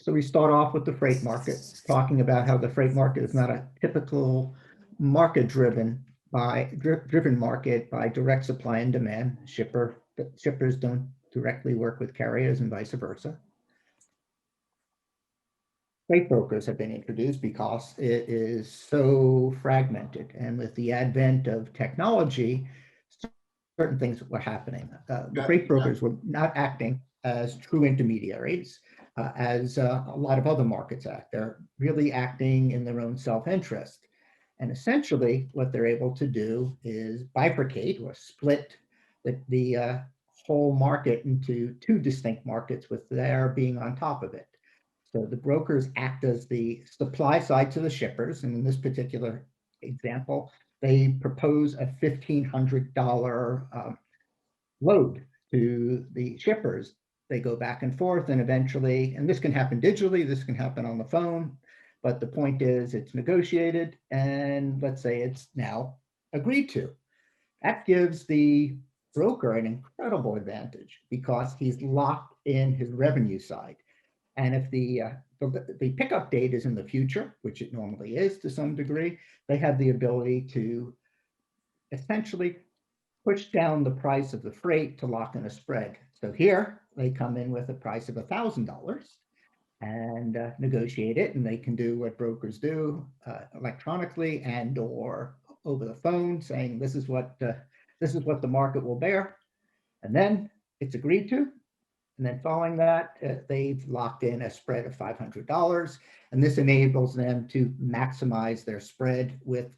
So we start off with the freight market, talking about how the freight market is not a typical market-driven driven market by direct supply and demand. Shippers don't directly work with carriers and vice versa. Freight brokers have been introduced because it is so fragmented. And with the advent of technology, certain things were happening. The freight brokers were not acting as true intermediaries, as a lot of other markets act. They're really acting in their own self-interest. And essentially, what they're able to do is bifurcate or split the whole market into two distinct markets, with their being on top of it. So the brokers act as the supply side to the shippers. And in this particular example, they propose a $1,500 load to the shippers. They go back and forth, and eventually, and this can happen digitally, this can happen on the phone, but the point is it's negotiated, and let's say it's now agreed to. That gives the broker an incredible advantage because he's locked in his revenue side. And if the pickup date is in the future, which it normally is to some degree, they have the ability to essentially push down the price of the freight to lock in a spread. So here they come in with a price of $1,000 and negotiate it, and they can do what brokers do electronically and or over the phone, saying this is what the market will bear, and then it's agreed to. And then following that, they've locked in a spread of $500, and this enables them to maximize their spread with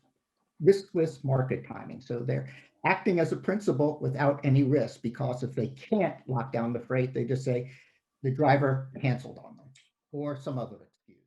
riskless market timing. So they're acting as a principal without any risk, because if they can't lock down the freight, they just say the driver canceled on them or some other excuse.